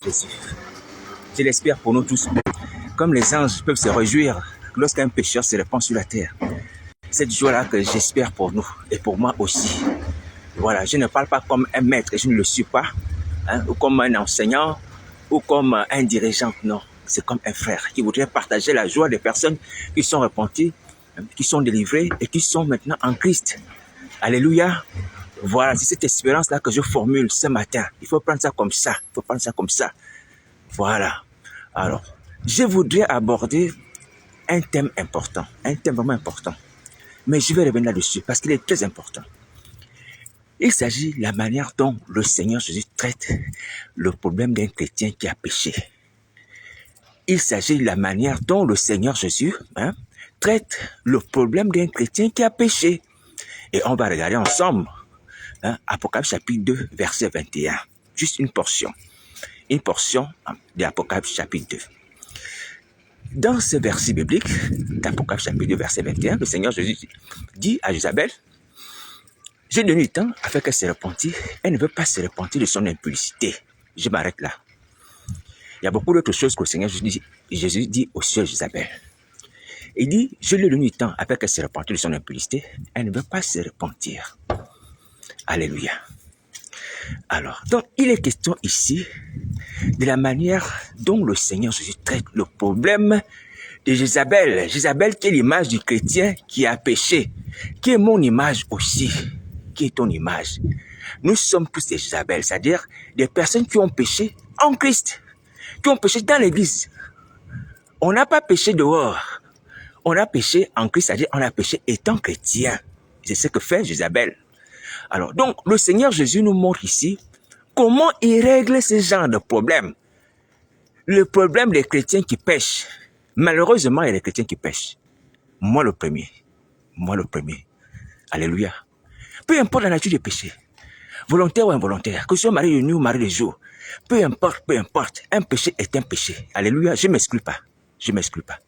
Jésus. Je l'espère pour nous tous. Comme les anges peuvent se réjouir lorsqu'un pécheur se répand sur la terre. Cette joie-là que j'espère pour nous et pour moi aussi. Voilà, je ne parle pas comme un maître, je ne le suis pas, ou comme un enseignant, ou comme un dirigeant. Non, c'est comme un frère qui voudrait partager la joie des personnes qui sont repenties, qui sont délivrées et qui sont maintenant en Christ. Alléluia. Voilà, c'est cette espérance-là que je formule ce matin. Il faut prendre ça comme ça. Il faut prendre ça comme ça. Voilà. Alors, je voudrais aborder un thème important, un thème vraiment important. Mais je vais revenir là-dessus parce qu'il est très important. Il s'agit de la manière dont le Seigneur Jésus traite le problème d'un chrétien qui a péché. Il s'agit de la manière dont le Seigneur Jésus traite le problème d'un chrétien qui a péché. Et on va regarder ensemble Apocalypse chapitre 2, verset 21. Juste une portion. Une portion de Apocalypse chapitre 2. Dans ce verset biblique, d'Apocalypse chapitre 2, verset 21, le Seigneur Jésus dit à Jézabel, j'ai donné du temps afin qu'elle se repentisse. Elle ne veut pas se repentir de son impudicité. Je m'arrête là. Il y a beaucoup d'autres choses que le Seigneur Jésus dit au sujet de Jézabel. Il dit, je lui ai donné du temps afin qu'elle se repentisse de son impudicité. Elle ne veut pas se repentir. Alléluia. Alors, donc, il est question ici de la manière dont le Seigneur Jésus traite le problème de Jézabel. Jézabel qui est l'image du chrétien qui a péché, qui est mon image aussi, qui est ton image. Nous sommes tous des Jézabel, c'est-à-dire des personnes qui ont péché en Christ, qui ont péché dans l'église. On n'a pas péché dehors, on a péché en Christ, c'est-à-dire on a péché étant chrétien. C'est ce que fait Jézabel. Alors, donc, le Seigneur Jésus nous montre ici comment il règle ce genre de problème. Le problème des chrétiens qui pêchent. Malheureusement, il y a des chrétiens qui pêchent. Moi le premier. Moi le premier. Alléluia. Peu importe la nature du péché, volontaire ou involontaire, que ce soit mari de nuit ou mari de jour, peu importe, un péché est un péché. Alléluia, je ne m'exclus pas. Je ne m'exclus pas.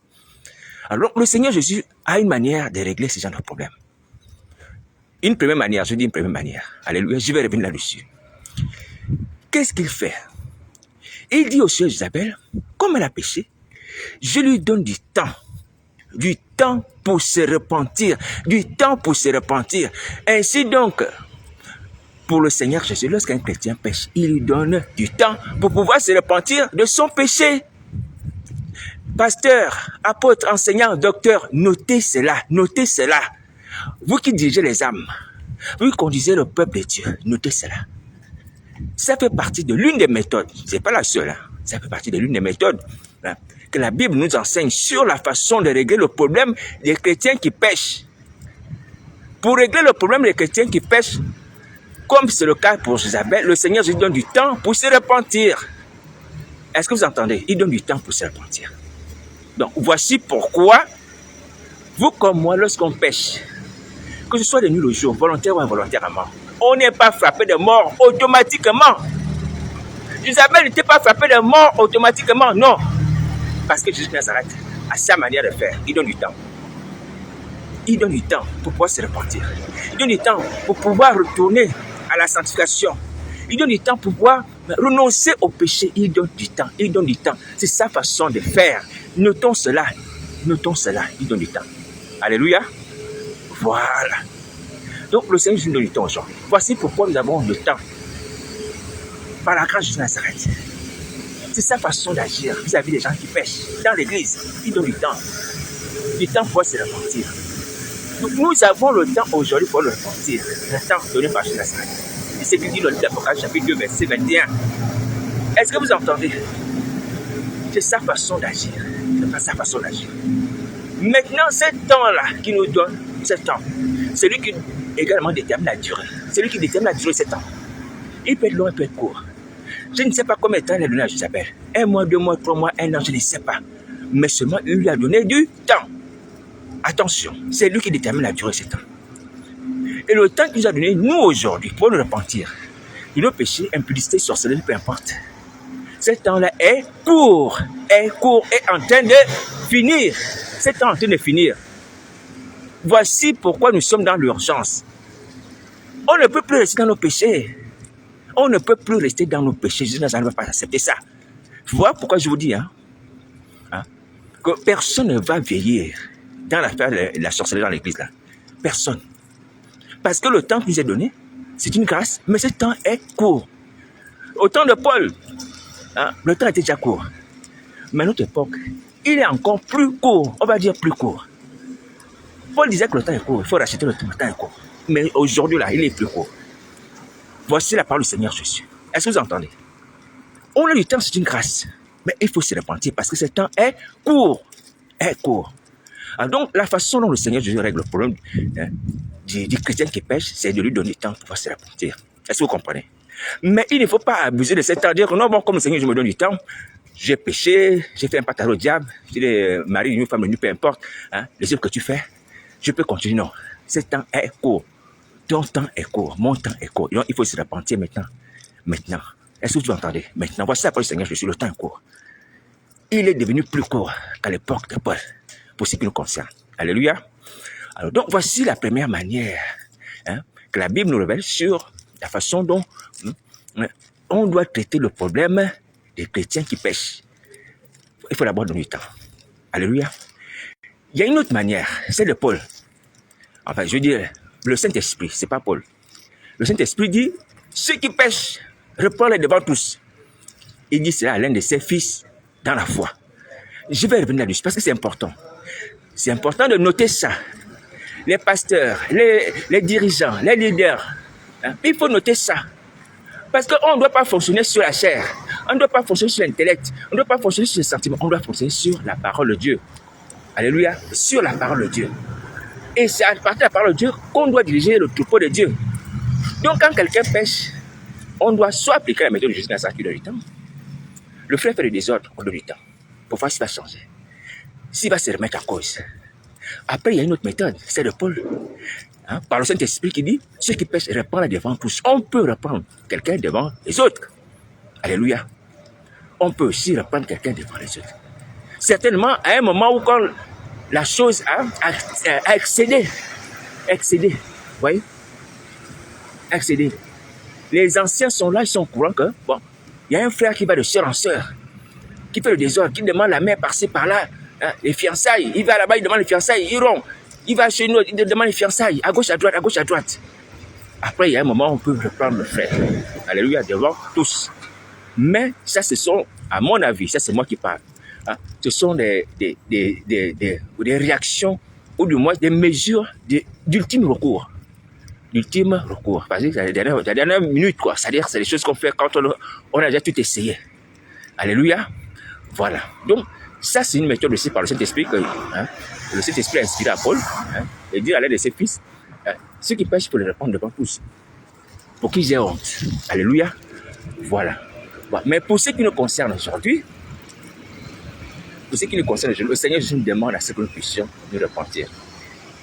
Alors, le Seigneur Jésus a une manière de régler ce genre de problème. Une première manière, je dis une première manière. Alléluia, je vais revenir là-dessus. Qu'est-ce qu'il fait? Il dit au sujet d'Isabelle, comme elle a péché, je lui donne du temps pour se repentir, du temps pour se repentir. Ainsi donc, pour le Seigneur Jésus, lorsqu'un chrétien pêche, il lui donne du temps pour pouvoir se repentir de son péché. Pasteur, apôtre, enseignant, docteur, notez cela, notez cela. Vous qui dirigez les âmes, vous qui conduisez le peuple de Dieu, notez cela. Ça fait partie de l'une des méthodes, c'est pas la seule, ça fait partie de l'une des méthodes que la Bible nous enseigne sur la façon de régler le problème des chrétiens qui pêchent. Pour régler le problème des chrétiens qui pêchent, comme c'est le cas pour Jézabel, le Seigneur Jésus donne du temps pour se repentir. Est-ce que vous entendez? Il donne du temps pour se repentir. Donc, voici pourquoi, vous comme moi, lorsqu'on pêche, que ce soit de nuit le jour, volontaire ou involontairement, on n'est pas frappé de mort automatiquement. Isabelle n'était pas frappée de mort automatiquement, non. Parce que Jésus de Nazareth a sa manière de faire. Il donne du temps. Il donne du temps pour pouvoir se repentir. Il donne du temps pour pouvoir retourner à la sanctification. Il donne du temps pour pouvoir renoncer au péché. Il donne du temps. Il donne du temps. C'est sa façon de faire. Notons cela. Notons cela. Il donne du temps. Alléluia. Voilà. Donc, le Seigneur nous donne du temps aujourd'hui. Voici pourquoi nous avons le temps. Par la grâce de Jésus de Nazareth. C'est sa façon d'agir vis-à-vis des gens qui pêchent dans l'église. Il donne du temps. Du temps pour se repentir. Donc, nous avons le temps aujourd'hui pour le repentir. Le temps donné par Jésus de Nazareth. Et c'est ce qu'il dit dans l'Apocalypse chapitre 2, verset 21. Est-ce que vous entendez? C'est sa façon d'agir. C'est pas sa façon d'agir. Maintenant, ce temps-là qui nous donne, ce temps, c'est lui qui également détermine la durée. C'est lui qui détermine la durée de ce temps. Il peut être long, il peut être court. Je ne sais pas combien de temps il a donné à Jézabel. 1 mois, 2 mois, 3 mois, 1 an, je ne sais pas. Mais seulement, il lui a donné du temps. Attention, c'est lui qui détermine la durée de ce temps. Et le temps qu'il nous a donné, nous aujourd'hui, pour nous repentir de nos péchés, impudicité, sorcellerie, peu importe. Ce temps-là est court, est en train de finir. Ce temps est en train de finir. Voici pourquoi nous sommes dans l'urgence. On ne peut plus rester dans nos péchés. On ne peut plus rester dans nos péchés. Jésus ne va pas accepter ça. Voilà pourquoi je vous dis que personne ne va vieillir dans l'affaire de la sorcellerie dans l'église. Là. Personne. Parce que le temps qui nous est donné, c'est une grâce, mais ce temps est court. Au temps de Paul, le temps était déjà court. Mais à notre époque, il est encore plus court. On va dire plus court. Paul disait que le temps est court. Il faut racheter le temps est court. Mais aujourd'hui, là, il est plus court. Voici la parole du Seigneur Jésus. Est-ce que vous entendez? On a du temps, c'est une grâce. Mais il faut se repentir parce que ce temps est court. Est court. Alors donc, la façon dont le Seigneur Jésus règle le problème du chrétien qui pêche, c'est de lui donner du temps pour pouvoir se repentir. Est-ce que vous comprenez? Mais il ne faut pas abuser de cet temps, dire que non, bon, comme le Seigneur, je me donne du temps, j'ai péché, j'ai fait un partage au diable, j'ai marié une femme, peu importe, les œuvres que tu fais, je peux continuer. Non, ce temps est court. Ton temps est court, mon temps est court. Donc, il faut se repentir maintenant. Maintenant. Est-ce que vous entendez? Maintenant, voici la parole du Seigneur Jésus, le temps est court. Il est devenu plus court qu'à l'époque de Paul, pour ce qui nous concerne. Alléluia. Alors, donc, voici la première manière que la Bible nous révèle sur la façon dont on doit traiter le problème des chrétiens qui pêchent. Il faut d'abord donner du temps. Alléluia. Il y a une autre manière, c'est de Paul. Enfin, je veux dire, le Saint-Esprit, c'est pas Paul. Le Saint-Esprit dit, ceux qui pêchent, reprends-les devant tous. Il dit cela à l'un de ses fils dans la foi. Je vais revenir là-dessus parce que c'est important. C'est important de noter ça. Les pasteurs, les dirigeants, les leaders, il faut noter ça. Parce qu'on ne doit pas fonctionner sur la chair. On ne doit pas fonctionner sur l'intellect. On ne doit pas fonctionner sur les sentiments. On doit fonctionner sur la parole de Dieu. Alléluia. Sur la parole de Dieu. Et c'est à partir de la parole de Dieu qu'on doit diriger le troupeau de Dieu. Donc quand quelqu'un pêche, on doit soit appliquer la méthode de Jésus dans sa qui donne du temps. Le frère fait le désordre, on donne du temps. Pour voir s'il va changer. S'il va se remettre en cause. Après, il y a une autre méthode, c'est de Paul. Par le Saint-Esprit qui dit, ceux qui pêchent, reprendre devant tous. On peut reprendre quelqu'un devant les autres. Alléluia. On peut aussi reprendre quelqu'un devant les autres. Certainement, à un moment où quand la chose a excédé. Excédé. Vous voyez? Excédé. Les anciens sont là, ils sont au courant que, bon, il y a un frère qui va de sœur en sœur, qui fait le désordre, qui demande la main par-ci, par-là, les fiançailles. Il va là-bas, il demande les fiançailles, il rompt. Il va chez nous, il demande les fiançailles, à gauche, à droite, à gauche, à droite. Après, il y a un moment où on peut reprendre le frère. Alléluia, devant tous. Mais ça, ce sont, à mon avis, ça c'est moi qui parle, ce sont des réactions, ou du moins des mesures d'ultime recours. D'ultime recours. Parce que c'est la dernière minute, quoi. C'est-à-dire c'est des choses qu'on fait quand on a déjà tout essayé. Alléluia. Voilà. Donc, ça, c'est une méthode aussi par le Saint-Esprit que le Saint-Esprit a inspiré à Paul et dit à l'aide de ses fils, ceux qui pêchent, il faut les répandre devant tous. Pour qu'ils aient honte. Alléluia. Voilà. Mais pour ce qui nous concerne aujourd'hui, le Seigneur Jésus nous demande à ce que nous puissions nous repentir.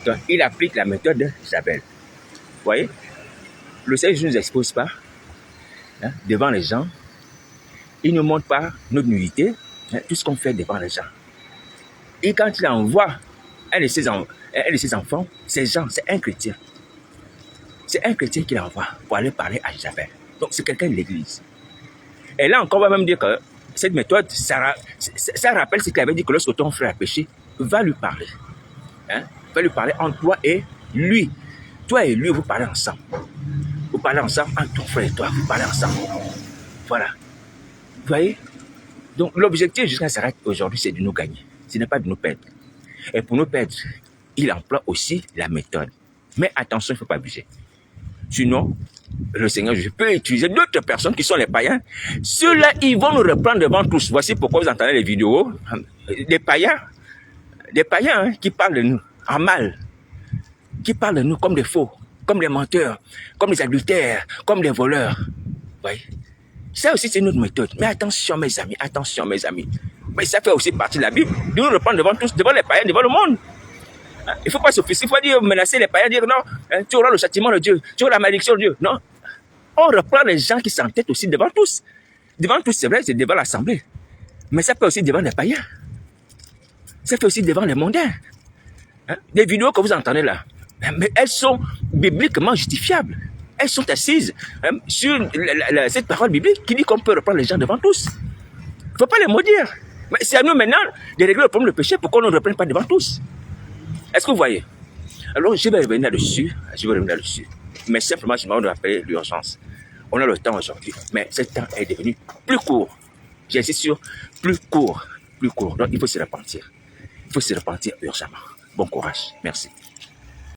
Donc, il applique la méthode de Jabel. Vous voyez, le Seigneur Jésus ne nous expose pas devant les gens. Il ne montre pas notre nudité, tout ce qu'on fait devant les gens. Et quand il envoie un de ses enfants, ces gens, c'est un chrétien. C'est un chrétien qu'il envoie pour aller parler à Jabel. Donc, c'est quelqu'un de l'église. Et là encore, on va même dire que cette méthode, ça rappelle ce qu'il avait dit que lorsque ton frère a péché, va lui parler. Va lui parler entre toi et lui. Toi et lui, vous parlez ensemble. Vous parlez ensemble entre ton frère et toi. Vous parlez ensemble. Voilà. Vous voyez? Donc, l'objectif jusqu'à s'arrête aujourd'hui, c'est de nous gagner. Ce n'est pas de nous perdre. Et pour nous perdre, il emploie aussi la méthode. Mais attention, il ne faut pas abuser. Sinon, le Seigneur, je peux utiliser d'autres personnes qui sont les païens. Ceux-là, ils vont nous reprendre devant tous. Voici pourquoi vous entendez les vidéos. Des païens qui parlent de nous en mal. Qui parlent de nous comme des faux, comme des menteurs, comme des adultères, comme des voleurs. Vous voyez? Ça aussi, c'est une autre méthode. Mais attention, mes amis, attention, mes amis. Mais ça fait aussi partie de la Bible. De nous reprendre devant tous, devant les païens, devant le monde. Il ne faut pas s'offusquer, il faut dire, menacer les païens, dire non, tu auras le châtiment de Dieu, tu auras la malédiction de Dieu. Non. On reprend les gens qui s'entêtent aussi devant tous. Devant tous, c'est vrai, c'est devant l'assemblée. Mais ça peut aussi devant les païens. Ça fait aussi devant les mondains. Les vidéos que vous entendez là, mais elles sont bibliquement justifiables. Elles sont assises sur cette parole biblique qui dit qu'on peut reprendre les gens devant tous. ne faut pas les maudire. Mais c'est à nous maintenant de régler le problème de péché pour qu'on ne reprenne pas devant tous. Est-ce que vous voyez? Alors, je vais revenir là-dessus. Mais simplement, je m'en rappeler l'urgence. On a le temps aujourd'hui, mais ce temps est devenu plus court. J'insiste sur plus court. Donc, il faut se repentir. Il faut se repentir urgemment. Bon courage. Merci.